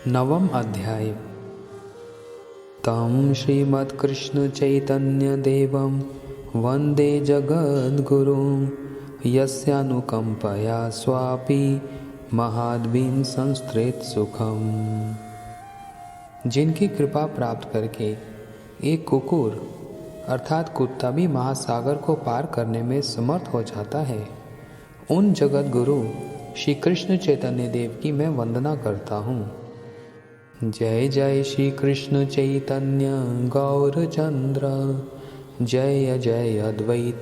नवम अध्याय। तं श्रीमत्कृष्णचैतन्यदेवं वन्दे जगद्गुरुं यस्यानुकम्पया स्वापि महाद्वीं संस्तृत सुखम। जिनकी कृपा प्राप्त करके एक कुकुर अर्थात कुत्ता भी महासागर को पार करने में समर्थ हो जाता है, उन जगत गुरु श्री कृष्ण चैतन्य देव की मैं वंदना करता हूँ। जय जय श्री कृष्ण चैतन्य गौरचंद्र, जय जय अद्वैत,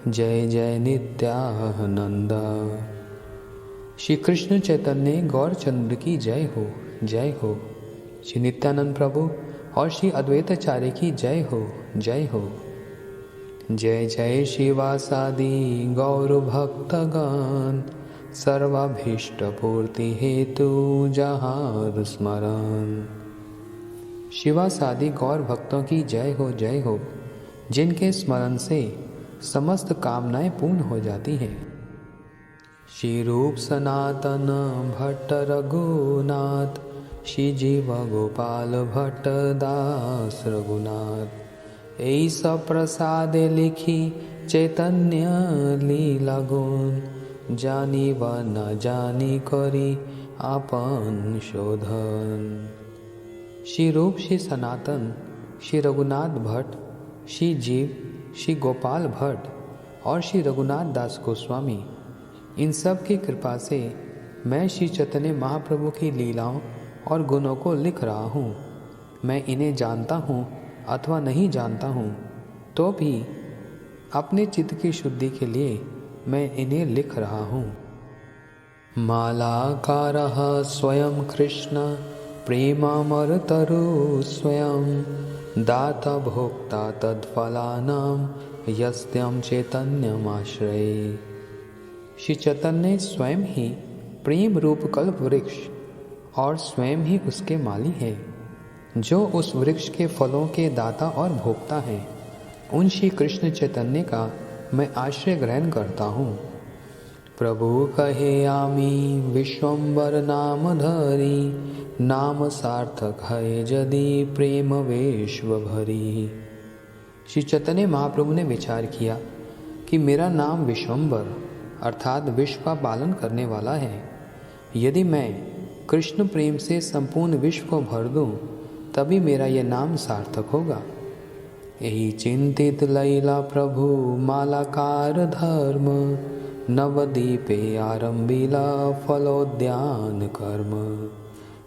जय जय नित्यानंद। श्री कृष्ण चैतन्य गौरचंद्र की जय हो, जय हो। श्री नित्यानंद प्रभु और श्री अद्वैताचार्य की जय हो, जय हो। जय जय शिवासादि गौर भक्तगण, सर्वाभीष्ट पूर्ति हेतु जहार स्मरण। शिवासादि गौर भक्तों की जय हो, जय हो, जिनके स्मरण से समस्त कामनाएं पूर्ण हो जाती हैं। श्री रूप सनातन भट्ट रघुनाथ, श्री जीव गोपाल भट्ट दास रघुनाथ, ऐसा प्रसाद लिखी चैतन्य लीला गुण, जानी व न जानी करी आपन शोधन। श्री रूप श्री सनातन, श्री रघुनाथ भट्ट, श्री जीव, श्री गोपाल भट्ट और श्री रघुनाथ दास गोस्वामी, इन सब की कृपा से मैं श्री चैतन्य महाप्रभु की लीलाओं और गुणों को लिख रहा हूँ। मैं इन्हें जानता हूँ अथवा नहीं जानता हूँ, तो भी अपने चित्त की शुद्धि के लिए मैं इन्हें लिख रहा हूँ। मालाकारः स्वयं कृष्ण प्रेमामरतरु स्वयं, दाता भोक्ता तत्फलानां यस्त्यं चैतन्यमाश्रये। श्री चैतन्य स्वयं ही प्रेम रूप कल्प वृक्ष और स्वयं ही उसके माली हैं, जो उस वृक्ष के फलों के दाता और भोक्ता हैं। उन श्री कृष्ण चैतन्य का मैं आश्रय ग्रहण करता हूँ। प्रभु कहे आमी विश्वम्बर नाम धरी, नाम सार्थक है यदि प्रेम विश्व भरी। श्री चैतन्य महाप्रभु ने विचार किया कि मेरा नाम विश्वम्बर अर्थात विश्व का पालन करने वाला है। यदि मैं कृष्ण प्रेम से संपूर्ण विश्व को भर दूं, तभी मेरा यह नाम सार्थक होगा। यही चिंतित लैला प्रभु मालाकार धर्म, नवदीपे आरंभिला फलोद्यान कर्म।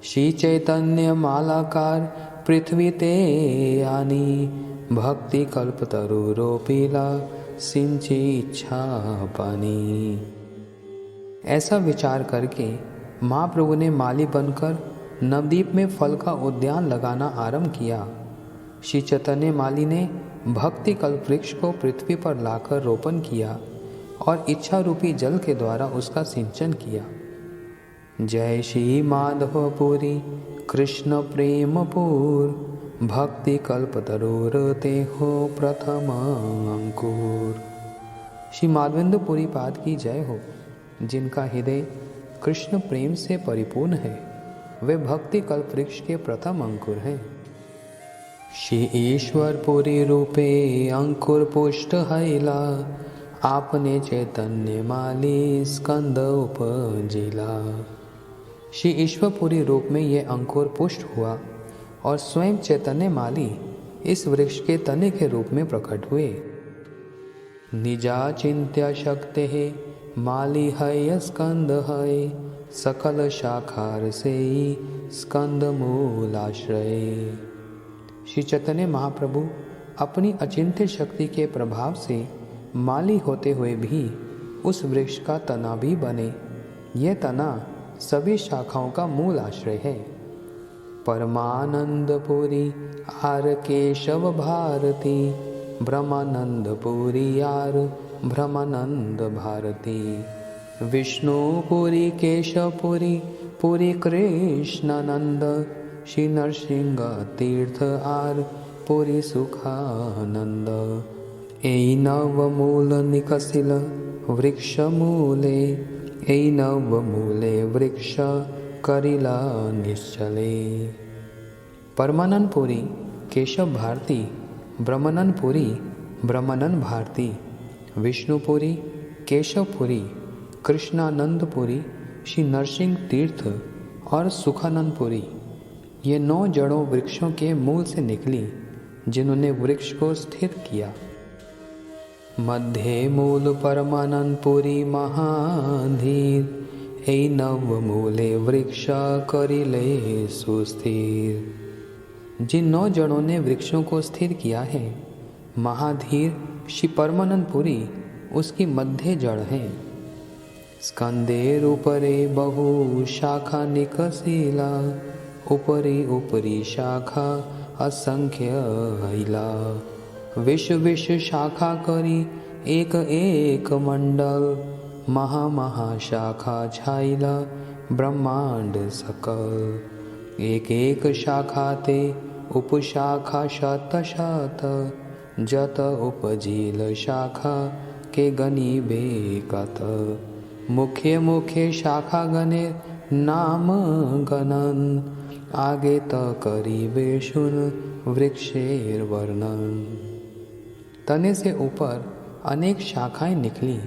श्री चैतन्य मालाकार पृथ्वी ते आनी, भक्ति कल्प तरु रोपिला सिंची इच्छा पानी। ऐसा विचार करके महाप्रभु ने माली बनकर नवदीप में फल का उद्यान लगाना आरंभ किया। श्री चैतन्य माली ने भक्ति कल्प वृक्ष को पृथ्वी पर लाकर रोपण किया और इच्छा रूपी जल के द्वारा उसका सिंचन किया। जय श्री माधवपुरी कृष्ण प्रेमपुर, भक्ति कल्प तरुर ते हो प्रथम अंकुर। श्री माधवेंद्रपुरी पाद की जय हो, जिनका हृदय कृष्ण प्रेम से परिपूर्ण है। वे भक्ति कल्प वृक्ष के प्रथम अंकुर हैं। श्री ईश्वरपुरी रूपे अंकुर पुष्ट हैला, आपने चैतन्य माली स्कंद उपजिला। श्री ईश्वरपुरी रूप में यह अंकुर पुष्ट हुआ और स्वयं चैतन्य माली इस वृक्ष के तने के रूप में प्रकट हुए। निजा चिंत्य शक्ति है माली है स्कंद है, सकल शाखार से स्कंद मूलाश्रय। श्री चैतन्य महाप्रभु अपनी अचिंत्य शक्ति के प्रभाव से माली होते हुए भी उस वृक्ष का तना भी बने। यह तना सभी शाखाओं का मूल आश्रय है। परमानंदपुरी आर केशव भारती, ब्रह्मानंदपुरी आर ब्रह्मानंद भारती। विष्णुपुरी केशवपुरी पुरी कृष्णानंद, श्री नरसिंह तीर्थ आर पुरी सुखानंद। ऐ नव मूल निकसिल वृक्ष मूले, ऐ नव मूले वृक्ष करिला निश्चले। परमानंदपुरी केशव भारती, ब्रह्मानंदपुरी ब्रह्मानंद भारती, विष्णुपुरी केशवपुरी, कृष्णानंदपुरी श्री नरसिंह तीर्थ और सुखानंदपुरी, ये 9 जड़ों वृक्षों के मूल से निकली जिन्होंने वृक्ष को स्थिर किया। मध्य मूल परमानंदपुरी महाधीर, ए नव मूले वृक्ष करिले सुस्थिर। जिन 9 जड़ों ने वृक्षों को स्थिर किया है, महाधीर श्री परमानंदपुरी उसकी मध्य जड़ है। स्कंदेर उपरे बहु शाखा निकसिला, उपरी उपरी शाखा असंख्य हैला। विश्व विश्व शाखा करी एक एक मंडल, महा महा शाखा छाइला ब्रह्मांड सकल। एक एक शाखा ते उपशाखा शत शत, जत उपजील शाखा के गनी बेकत। मुख्य मुख्य शाखा गणे नाम गणन, आगे त करीबे शुन वृक्षेर वर्णन। तने से ऊपर अनेक शाखाएं निकली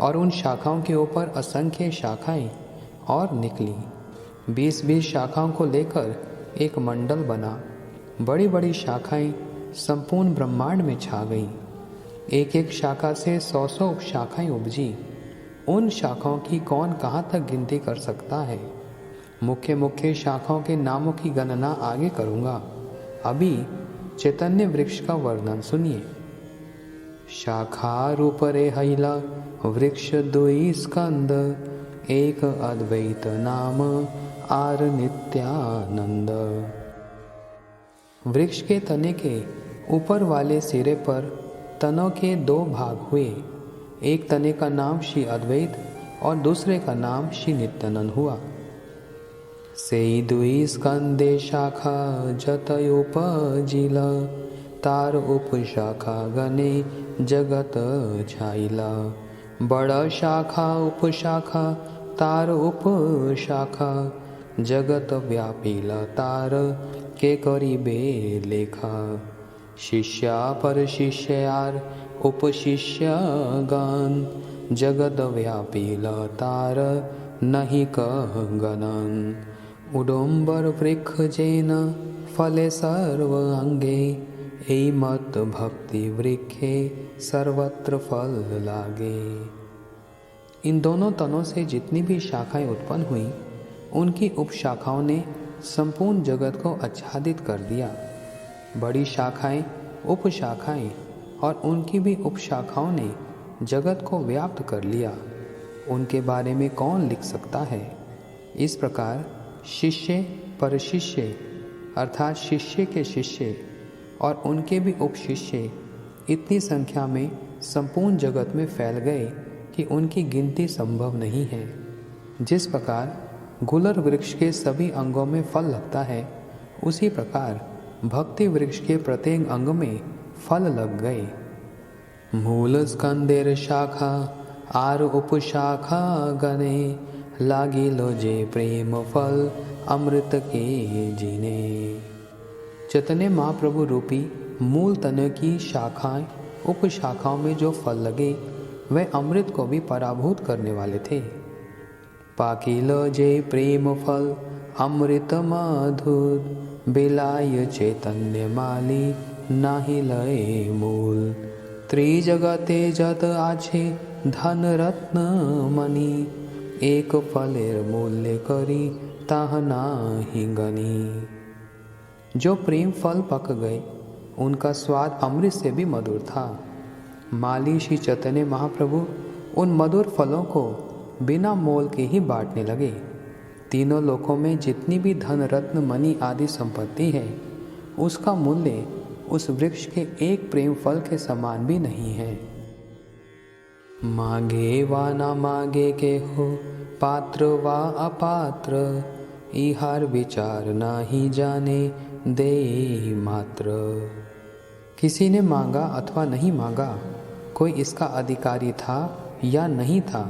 और उन शाखाओं के ऊपर असंख्य शाखाएं और निकली। 20-20 शाखाओं को लेकर एक मंडल बना। बड़ी बड़ी शाखाएं संपूर्ण ब्रह्मांड में छा गईं। एक एक शाखा से 100-100 शाखाएं उपजी। उन शाखाओं की कौन कहाँ तक गिनती कर सकता है। मुख्य मुख्य शाखाओं के नामों की गणना आगे करूँगा। अभी चैतन्य वृक्ष का वर्णन सुनिए। शाखा रूपरे हैला वृक्ष दुई स्कंद, एक अद्वैत नाम आर नित्यानंद। वृक्ष के तने के ऊपर वाले सिरे पर तनों के 2 भाग हुए। एक तने का नाम श्री अद्वैत और दूसरे का नाम श्री नित्यानंद हुआ। सेई दुई स्कंदे शाखा जतयोपजिला, तार उपशाखा गणे जगत छाइला। बड़ा शाखा उपशाखा तार उपशाखा, जगत व्यापीला तार के करीबे लेखा। शिष्या पर शिष्यार उपशिष्य गान, जगत व्यापीला तार नहीं कह गणन। उडुम्बर वृक्ष जेन फले सर्व अंगे, ए मत भक्ति वृक्षे सर्वत्र फल लागे। इन दोनों तनों से जितनी भी शाखाएं उत्पन्न हुई, उनकी उपशाखाओं ने संपूर्ण जगत को आच्छादित कर दिया। बड़ी शाखाएं, उपशाखाएं और उनकी भी उपशाखाओं ने जगत को व्याप्त कर लिया। उनके बारे में कौन लिख सकता है। इस प्रकार शिष्य पर शिष्य अर्थात शिष्य के शिष्य और उनके भी उपशिष्य इतनी संख्या में संपूर्ण जगत में फैल गए कि उनकी गिनती संभव नहीं है। जिस प्रकार गुलर वृक्ष के सभी अंगों में फल लगता है, उसी प्रकार भक्ति वृक्ष के प्रत्येक अंग में फल लग गए। मूल स्कंदेर शाखा आर उपशाखा गणे, लागिलो जे प्रेम फल अमृत के जीने। चैतन्य महाप्रभु रूपी मूल तने की शाखाएं उपशाखाओं में जो फल लगे, वह अमृत को भी पराभूत करने वाले थे। पाकिलो जे प्रेम फल अमृत मधुर, बेलाय चैतन्य माली नाही लय मूल। त्रिजगते जत आछे धन रत्न मणि, एक फलेर मूल्य करी ताह नाही गनी। जो प्रेम फल पक गए, उनका स्वाद अमृत से भी मधुर था। माली श्री चैतन्य महाप्रभु उन मधुर फलों को बिना मोल के ही बांटने लगे। तीनों लोकों में जितनी भी धन रत्न मणि आदि संपत्ति है, उसका मूल्य उस वृक्ष के एक प्रेम फल के समान भी नहीं है। मांगे वा ना मांगे के हो, पात्र वा अपात्र, इहार विचार ना ही जाने दे मात्र। किसी ने मांगा अथवा नहीं मांगा, कोई इसका अधिकारी था या नहीं था,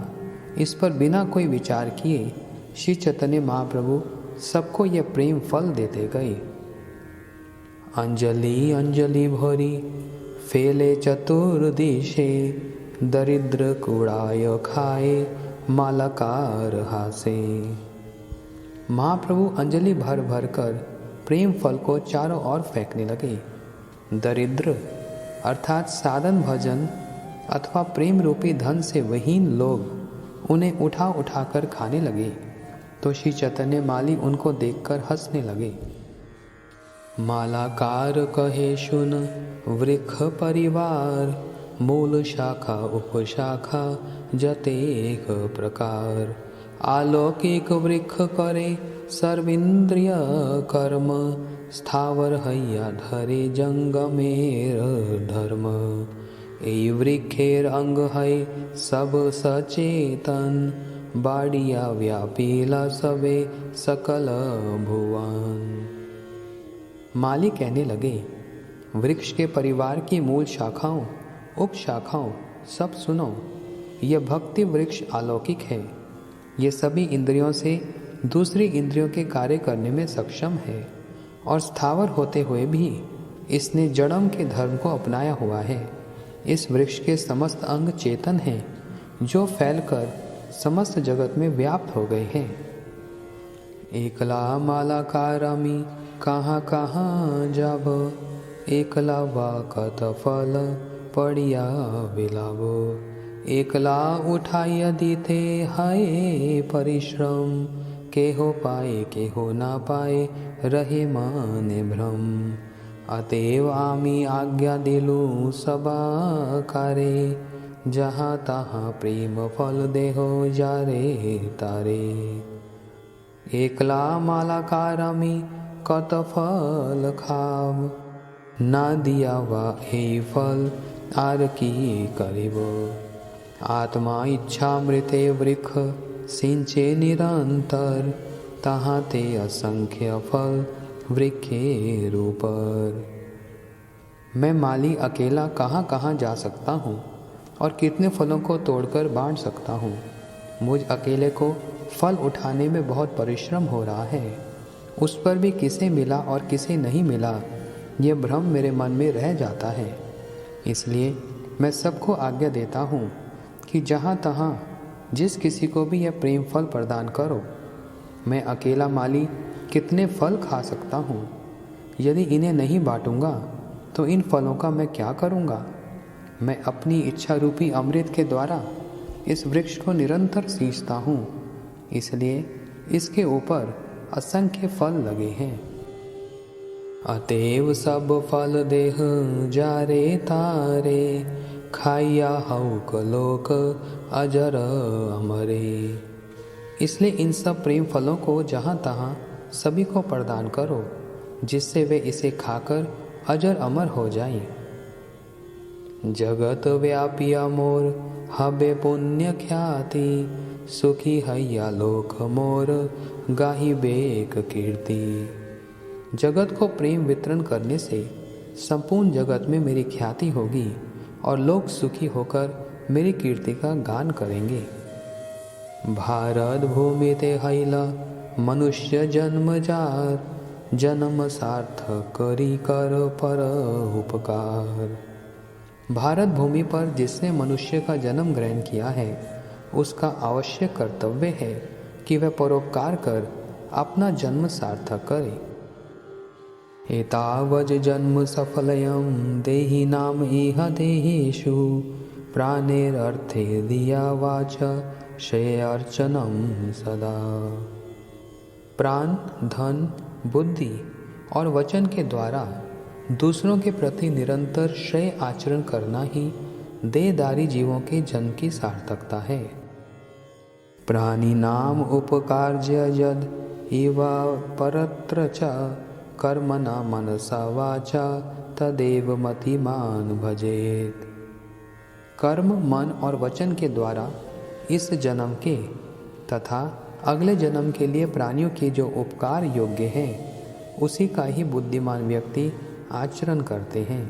इस पर बिना कोई विचार किए श्री चैतन्य महाप्रभु सबको यह प्रेम फल देते गए। अंजलि अंजलि भरी फेले चतुर्दिशे, दरिद्र कुड़ाय खाए मालाकार हासे। महाप्रभु अंजलि भर भर कर प्रेम फल को चारों ओर फेंकने लगे। दरिद्र अर्थात साधन भजन अथवा प्रेम रूपी धन से विहीन लोग उन्हें उठा उठा कर खाने लगे, तो श्री चैतन्य माली उनको देखकर हंसने लगे। मालाकार कहे सुन वृक्ष परिवार, मूल शाखा उपशाखा जतेक प्रकार। अलौकिक वृक्ष करे सर्वेन्द्रिय कर्म, स्थावर हैया धरे जंगमेर धर्म। ए वृक्षेर अंग है सब सचेतन, बाड़िया व्यापीला सबे सकल भुवन। माली कहने लगे, वृक्ष के परिवार की मूल शाखाओं उप शाखाओं सब सुनो। यह भक्ति वृक्ष अलौकिक है। ये सभी इंद्रियों से दूसरी इंद्रियों के कार्य करने में सक्षम है और स्थावर होते हुए भी इसने जड़म के धर्म को अपनाया हुआ है। इस वृक्ष के समस्त अंग चेतन हैं, जो फैलकर समस्त जगत में व्याप्त हो गए हैं। एकला मालाकारामी कहाँ कहाँ जाब, एकला वाकत फल पड़िया बिलाबो। एकला उठाइया दीते हाय परिश्रम, केहो पाए केहो ना पाए रहे माने भ्रम। अतएव आमी आज्ञा दिलु सबा कारे, जहाँ तहाँ प्रेम फल देहो जारे तारे। एकला मालाकारामी कत फल खाव, ना दिया वा हे फल आर की करिबो। आत्मा इच्छा मृते वृक्ष सिंचे निरंतर, तहाँ ते असंख्य फल वृक्षेर ऊपर। मैं माली अकेला कहाँ कहाँ जा सकता हूँ और कितने फलों को तोड़कर बांट सकता हूँ। मुझ अकेले को फल उठाने में बहुत परिश्रम हो रहा है। उस पर भी किसे मिला और किसे नहीं मिला, यह भ्रम मेरे मन में रह जाता है। इसलिए मैं सबको आज्ञा देता हूँ कि जहाँ तहाँ जिस किसी को भी यह प्रेम फल प्रदान करो। मैं अकेला माली कितने फल खा सकता हूँ? यदि इन्हें नहीं बांटूंगा तो इन फलों का मैं क्या करूँगा? मैं अपनी इच्छा रूपी अमृत के द्वारा इस वृक्ष को निरंतर सींचता हूँ, इसलिए इसके ऊपर असंख्य फल लगे हैं। अतएव सब फल देह जारे तारे, खाइया हौक लोक अजर अमरे। इसलिए इन सब प्रेम फलों को जहाँ तहाँ सभी को प्रदान करो, जिससे वे इसे खाकर अजर अमर हो जाएं। जगत व्यापिया मोर हबे पुण्य ख्याति, सुखी हैया लोक मोर गाही बेक कीर्ति। जगत को प्रेम वितरण करने से संपूर्ण जगत में मेरी ख्याति होगी और लोग सुखी होकर मेरी कीर्ति का गान करेंगे। भारत भूमि ते हैला मनुष्य जन्म जार, जन्म सार्थक करी कर पर उपकार। भारत भूमि पर जिसने मनुष्य का जन्म ग्रहण किया है, उसका आवश्यक कर्तव्य है कि वह परोपकार कर अपना जन्म सार्थक करे। एतावज जन्म सफलयम देहि नाम इह देहेषु, प्राणेर अर्थे दिया वाचा श्रेय अर्चनम सदा। प्राण, धन, बुद्धि और वचन के द्वारा दूसरों के प्रति निरंतर श्रेय आचरण करना ही देहधारी जीवों के जन्म की सार्थकता है। प्राणी नाम उपकार्य यद इवा परत्र च, कर्मणा मनसा वाचा तदेव मतिमान भजेत। कर्म, मन और वचन के द्वारा इस जन्म के तथा अगले जन्म के लिए प्राणियों के जो उपकार योग्य है, उसी का ही बुद्धिमान व्यक्ति आचरण करते हैं।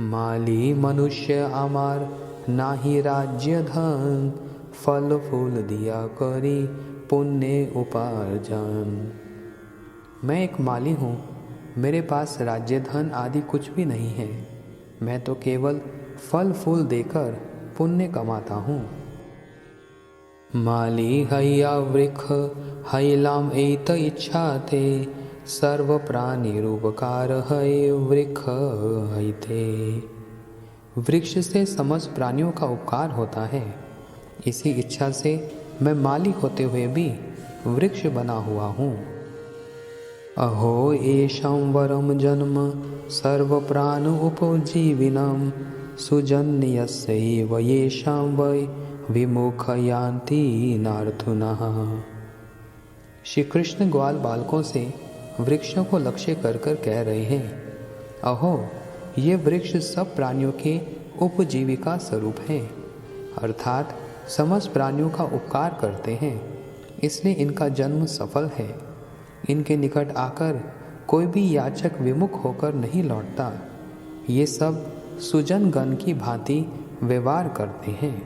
माली मनुष्य अमार, नाही राज्य धन, फल फूल दिया करी पुण्य उपार्जन। मैं एक माली हूँ, मेरे पास राज्य धन आदि कुछ भी नहीं है। मैं तो केवल फल फूल देकर पुण्य कमाता हूँ। माली हैया वृक्ष हैलाम एत इच्छा थे, सर्व प्राणी रूपकार है वृक्ष है थे। वृक्ष से समस्त प्राणियों का उपकार होता है, इसी इच्छा से मैं माली होते हुए भी वृक्ष बना हुआ हूँ। अहो एषां वरम जन्म सर्व प्राण उपजीविनम, सुजन्यस्यैव येषां वै विमुख यान्ति नार्थुनः। श्री कृष्ण ग्वाल बालकों से वृक्षों को लक्ष्य कर कर कह रहे हैं, अहो ये वृक्ष सब प्राणियों के उपजीविका स्वरूप हैं, अर्थात समस्त प्राणियों का उपकार करते हैं, इसलिए इनका जन्म सफल है। इनके निकट आकर कोई भी याचक विमुख होकर नहीं लौटता। ये सब सुजन गण की भांति व्यवहार करते हैं।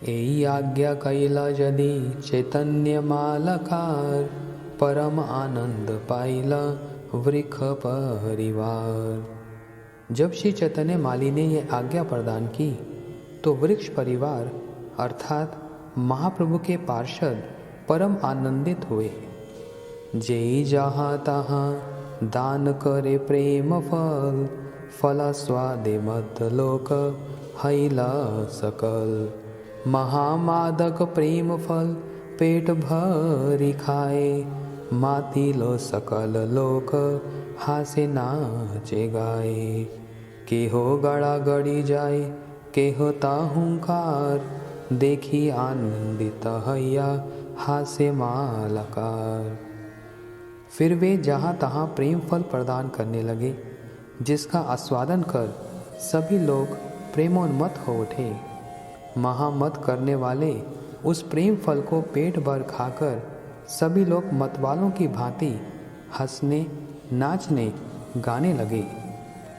एई आज्ञा कैला यदि चैतन्य मालकार, परम आनंद पाइला वृक्ष परिवार। जब श्री चैतन्य माली ने यह आज्ञा प्रदान की तो वृक्ष परिवार अर्थात महाप्रभु के पार्षद परम आनंदित हुए। जय जहाँ तहाँ दान करे प्रेम फल, फला स्वादे मत लोक हैला सकल। महामादक प्रेम फल पेट भरी खाए, मातिलो सकल लोक हासे नाचे गाए। केहो गड़ा गड़ी जाए केहो ताहुंकार, देखी आनंदित हैया हासे मालकार। फिर वे जहाँ तहाँ प्रेम फल प्रदान करने लगे, जिसका आस्वादन कर सभी लोग प्रेमोन्मत्त हो उठे। महामत करने वाले उस प्रेम फल को पेट भर खाकर सभी लोग मतवालों की भांति हंसने नाचने गाने लगे।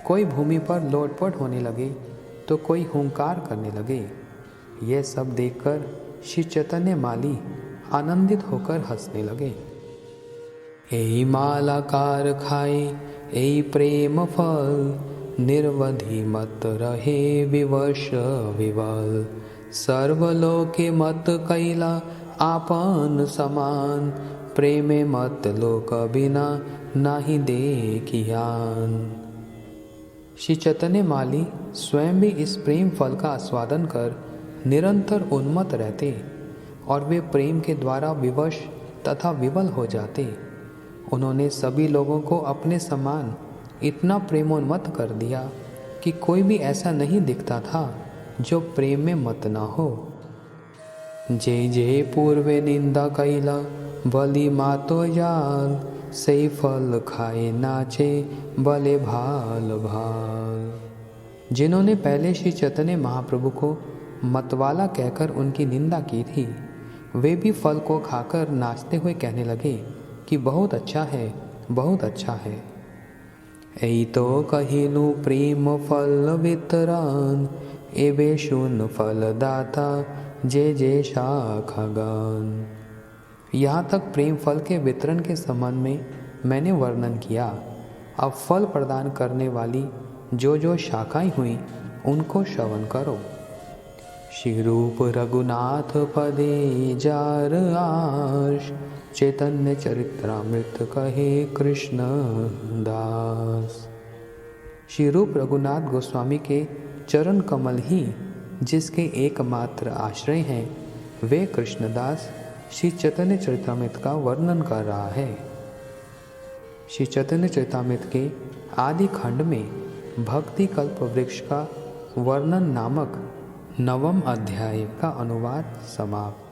कोई भूमि पर लोटपोट होने लगे तो कोई हुंकार करने लगे। यह सब देखकर श्री चैतन्य माली आनंदित होकर हंसने लगे। एई मालाकार खाए एई प्रेम फल, निर्वधि मत रहे विवश विवल। सर्वलोके मत कैला आपन समान, प्रेमे मत लोक बिना नाही देखियान। श्री चैतन्य माली स्वयं भी इस प्रेम फल का आस्वादन कर निरंतर उन्मत्त रहते और वे प्रेम के द्वारा विवश तथा विवल हो जाते। उन्होंने सभी लोगों को अपने समान इतना प्रेमोन्मत्त कर दिया कि कोई भी ऐसा नहीं दिखता था जो प्रेम में मत ना हो। जय जय पूर्वे निंदा कैला बलि मातो जाल, सही फल खाए नाचे बले भाल भाल। जिन्होंने पहले श्री चैतन्य महाप्रभु को मतवाला कहकर उनकी निंदा की थी, वे भी फल को खाकर नाचते हुए कहने लगे कि बहुत अच्छा है, बहुत अच्छा है। ऐ तो कहिनु प्रेम फल वितरण, एबे शून्य फल दाता जय जय शाखागण। यहाँ तक प्रेम फल के वितरण के संबंध में मैंने वर्णन किया। अब फल प्रदान करने वाली जो जो शाखाएं हुई उनको श्रवण करो। श्री रूप रघुनाथ पदे जार आश, चैतन्य चरित्रामृत कहे कृष्ण दास। श्री रूप रघुनाथ गोस्वामी के चरण कमल ही जिसके एकमात्र आश्रय हैं, वे कृष्णदास श्री चैतन्य चरितामृत का वर्णन कर रहा है। श्री चैतन्य चरितामृत के आदि खंड में भक्ति कल्प वृक्ष का वर्णन नामक 9वें अध्याय का अनुवाद समाप्त।